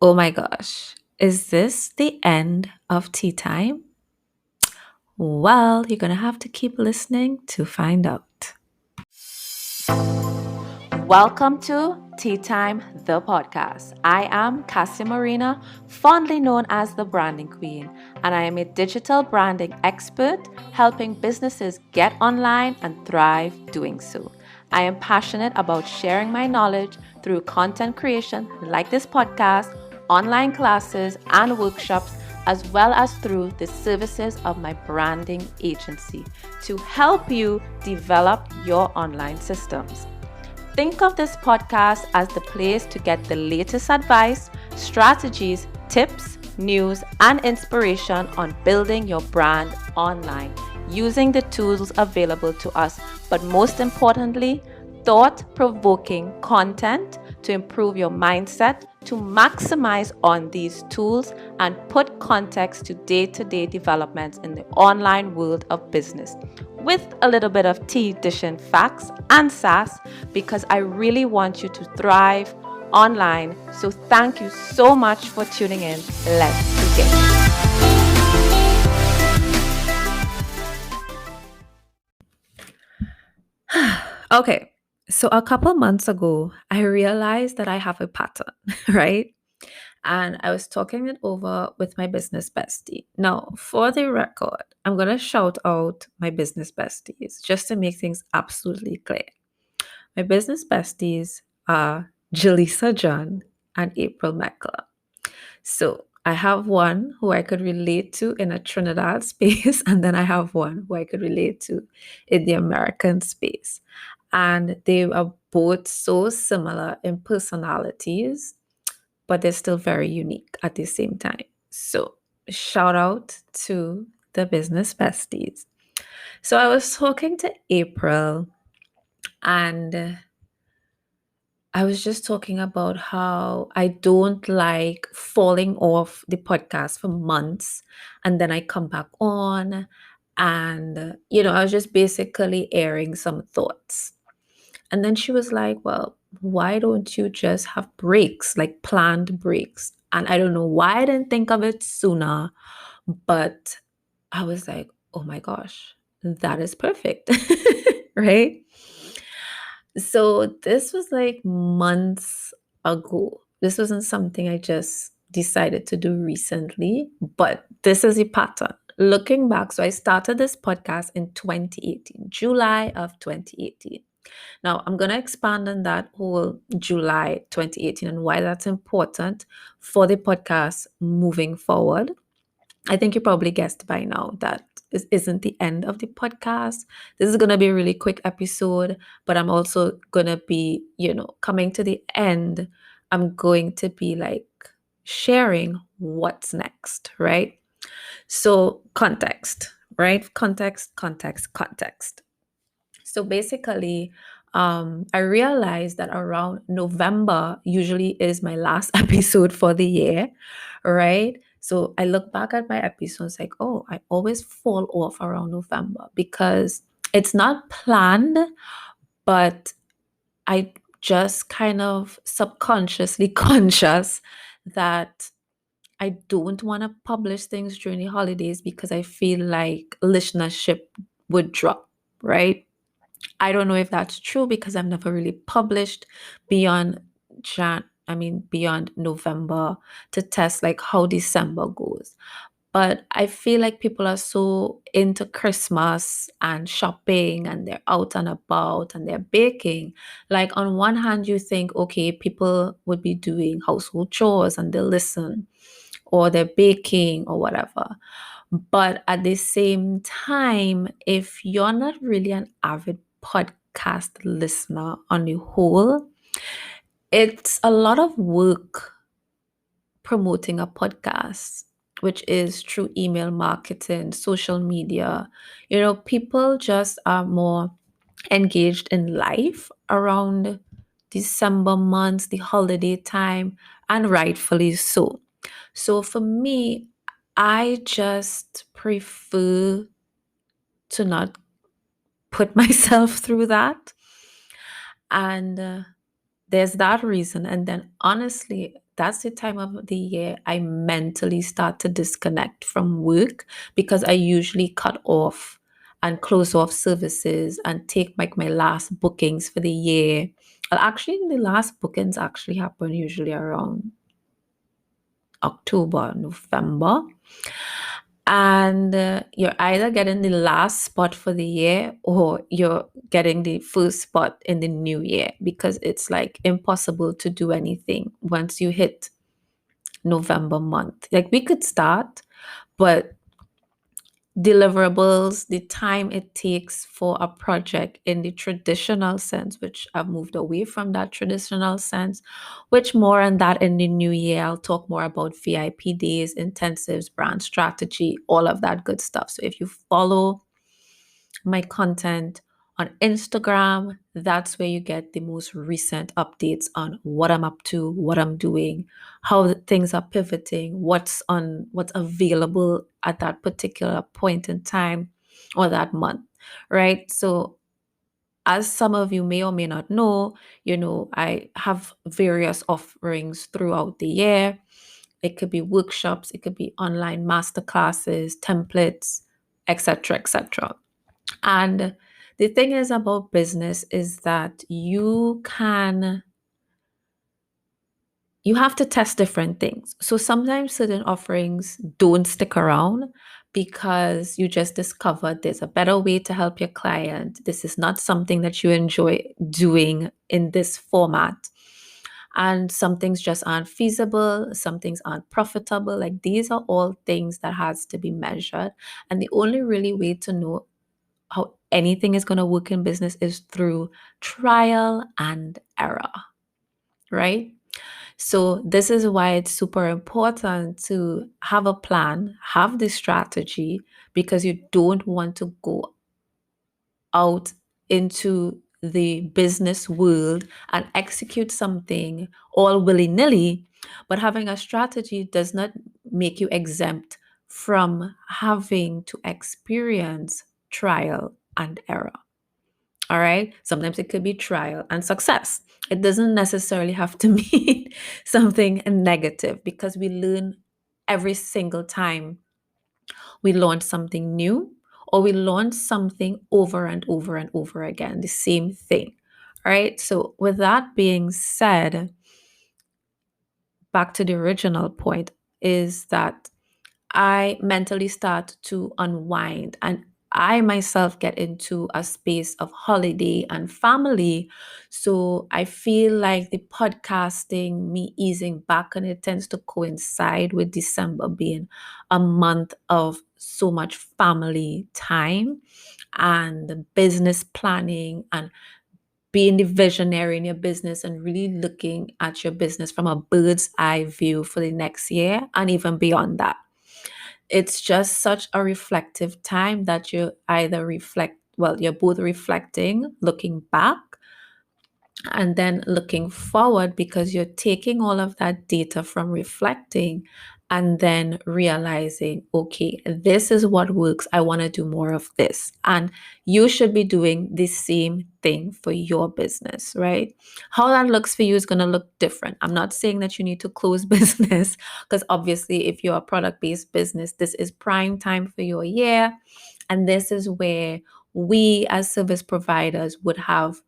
Oh my gosh, is this the end of tea time? Well, you're going to have to keep listening to find out. Welcome to Tea Time, the podcast. I am Cassia Marina, fondly known as the Branding Queen, and I am a digital branding expert helping businesses get online and thrive doing so. I am passionate about sharing my knowledge through content creation like this podcast, online classes, and workshops, as well as through the services of my branding agency to help you develop your online systems. Think of this podcast as the place to get the latest advice, strategies, tips, news, and inspiration on building your brand online using the tools available to us, but most importantly, thought-provoking content to improve your mindset, to maximize on these tools and put context to day-to-day developments in the online world of business with a little bit of tea dishing facts and sass because I really want you to thrive online. So thank you so much for tuning in. Let's begin. Okay, so a couple months ago, I realized that I have a pattern, right? And I was talking it over with my business bestie. Now, for the record, I'm going to shout out my business besties just to make things absolutely clear. My business besties are Jaleesa John and April Meckler. So I have one who I could relate to in a Trinidad space, and then I have one who I could relate to in the American space. And they are both so similar in personalities, but they're still very unique at the same time. So shout out to the business besties. So I was talking to April and I was just talking about how I don't like falling off the podcast for months and then I come back on. And, I was just basically airing some thoughts. And then she was like, well, why don't you just have breaks, like planned breaks? And I don't know why I didn't think of it sooner, but I was like, oh my gosh, that is perfect. Right? So this was like months ago. This wasn't something I just decided to do recently, but this is a pattern. Looking back, so I started this podcast in 2018, July of 2018. Now, I'm going to expand on that whole July 2018 and why that's important for the podcast moving forward. I think you probably guessed by now that this isn't the end of the podcast. This is going to be a really quick episode, but I'm also going to be, coming to the end. I'm going to be like sharing what's next, right? So, context, right? Context. So basically, I realized that around November usually is my last episode for the year, right? So I look back at my episodes like, oh, I always fall off around November because it's not planned, but I just kind of subconsciously conscious that I don't want to publish things during the holidays because I feel like listenership would drop, right? I don't know if that's true because I've never really published beyond beyond November to test like how December goes. But I feel like people are so into Christmas and shopping and they're out and about and they're baking. Like on one hand, you think, okay, people would be doing household chores and they'll listen or they're baking or whatever. But at the same time, if you're not really an avid podcast listener on the whole, it's a lot of work promoting a podcast, which is through email marketing, social media. People just are more engaged in life around December months, the holiday time, and rightfully so. So for me, I just prefer to not put myself through that. And there's that reason. And then honestly, that's the time of the year I mentally start to disconnect from work because I usually cut off and close off services and take like my last bookings for the year. Well, actually, the last bookings actually happen usually around October, November. And you're either getting the last spot for the year or you're getting the first spot in the new year because it's like impossible to do anything once you hit November month. Like we could start, but deliverables, the time it takes for a project in the traditional sense, which I've moved away from that traditional sense, which more on that in the new year. I'll talk more about VIP days, intensives, brand strategy, all of that good stuff. So if you follow my content on Instagram, that's where you get the most recent updates on what I'm up to, what I'm doing, how things are pivoting, what's available at that particular point in time or that month, right? So as some of you may or may not know, I have various offerings throughout the year. It could be workshops, it could be online masterclasses, templates, etc., etc. And the thing is about business is that you have to test different things. So sometimes certain offerings don't stick around because you just discovered there's a better way to help your client. This is not something that you enjoy doing in this format. And some things just aren't feasible, some things aren't profitable. Like these are all things that has to be measured. And the only really way to know how anything is going to work in business is through trial and error, right? So, this is why it's super important to have a plan, have the strategy, because you don't want to go out into the business world and execute something all willy nilly. But having a strategy does not make you exempt from having to experience trial and error. All right. Sometimes it could be trial and success. It doesn't necessarily have to mean something negative because we learn every single time we launch something new or we launch something over and over and over again, the same thing. All right. So, with that being said, back to the original point is that I mentally start to unwind and I myself get into a space of holiday and family. So I feel like the podcasting, me easing back, and it tends to coincide with December being a month of so much family time and business planning and being the visionary in your business and really looking at your business from a bird's eye view for the next year and even beyond that. It's just such a reflective time that you either you're both reflecting, looking back, and then looking forward because you're taking all of that data from reflecting and then realizing, okay, this is what works. I want to do more of this. And you should be doing the same thing for your business, right? How that looks for you is going to look different. I'm not saying that you need to close business because obviously, if you're a product based business, this is prime time for your year. And this is where we as service providers would have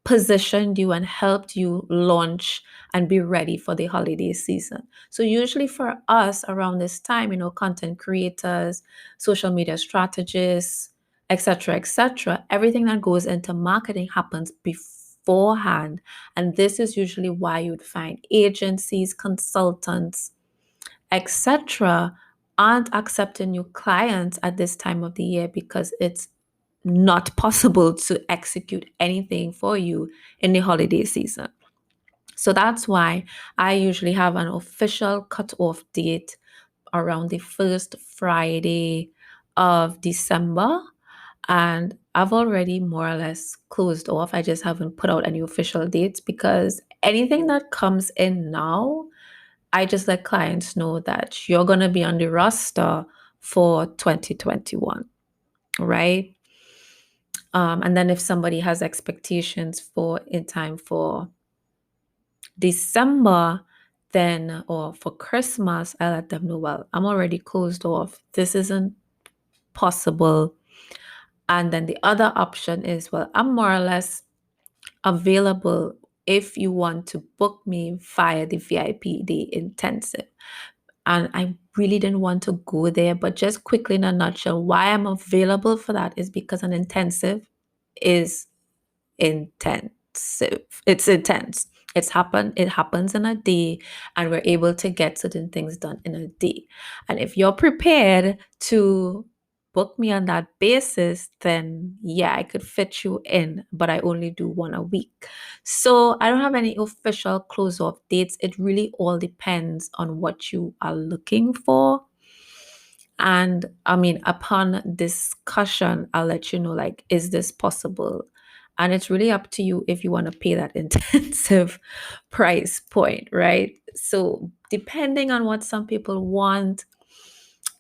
positioned you and helped you launch and be ready for the holiday season. So usually for us around this time, content creators, social media strategists, etc., everything that goes into marketing happens beforehand. And this is usually why you'd find agencies, consultants, etc., aren't accepting new clients at this time of the year because it's not possible to execute anything for you in the holiday season. So that's why I usually have an official cutoff date around the first Friday of December. And I've already more or less closed off. I just haven't put out any official dates because anything that comes in now, I just let clients know that you're going to be on the roster for 2021, right? And then if somebody has expectations for in time for December, then, or for Christmas, I let them know, well, I'm already closed off. This isn't possible. And then the other option is, well, I'm more or less available if you want to book me via the VIP day intensive. And I really didn't want to go there, but just quickly in a nutshell, why I'm available for that is because an intensive is intensive. It's intense. It happens in a day, and we're able to get certain things done in a day. And if you're prepared to book me on that basis, then yeah, I could fit you in, but I only do one a week. So I don't have any official close off dates. It really all depends on what you are looking for. And I mean, upon discussion, I'll let you know, like, is this possible? And it's really up to you if you want to pay that intensive price point, right? So, depending on what some people want,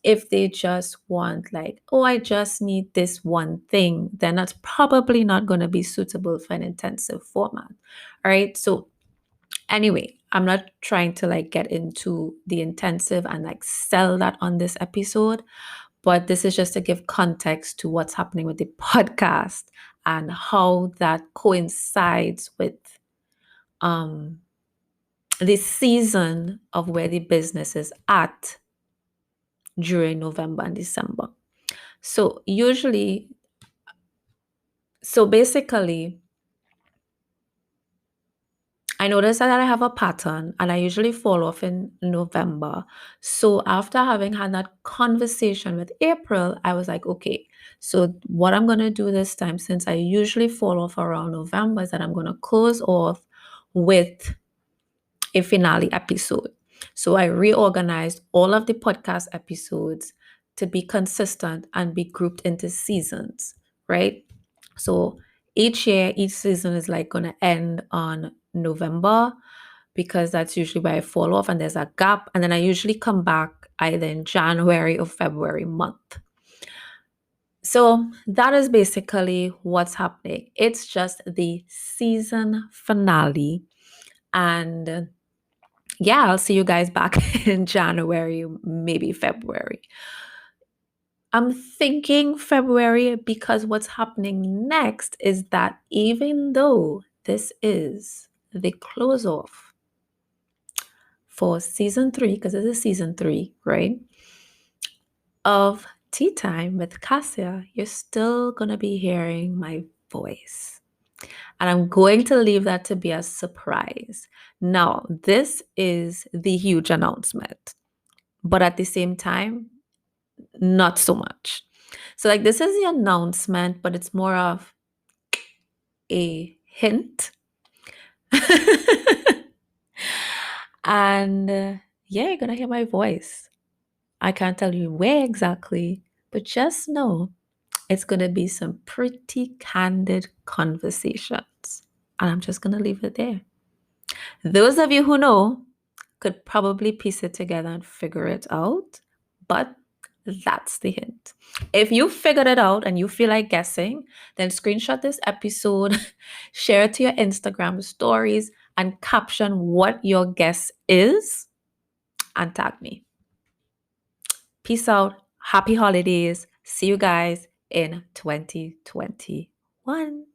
if they just want, like, oh, I just need this one thing, then that's probably not going to be suitable for an intensive format. All right. So, anyway, I'm not trying to like get into the intensive and like sell that on this episode, but this is just to give context to what's happening with the podcast and how that coincides with um, the season of where the business is at during November and December. So usually, so basically, I noticed that I have a pattern and I usually fall off in November. So after having had that conversation with April, I was like, okay, so what I'm going to do this time, since I usually fall off around November, is that I'm going to close off with a finale episode. So I reorganized all of the podcast episodes to be consistent and be grouped into seasons, right? So each year, each season is like going to end on November because that's usually where I fall off and there's a gap. And then I usually come back either in January or February month. So that is basically what's happening. It's just the season finale. And yeah, I'll see you guys back in January, maybe February. I'm thinking February because what's happening next is that even though this is the close off for season 3, because this is season 3, right? Of Tea Time with Cassia, you're still going to be hearing my voice. And I'm going to leave that to be a surprise. Now, this is the huge announcement, but at the same time, not so much. So, like, this is the announcement, but it's more of a hint. And yeah, you're going to hear my voice. I can't tell you where exactly, but just know it's going to be some pretty candid conversations. And I'm just going to leave it there. Those of you who know could probably piece it together and figure it out, but that's the hint. If you figured it out and you feel like guessing, then screenshot this episode, share it to your Instagram stories, and caption what your guess is and tag me. Peace out. Happy holidays. See you guys in 2021.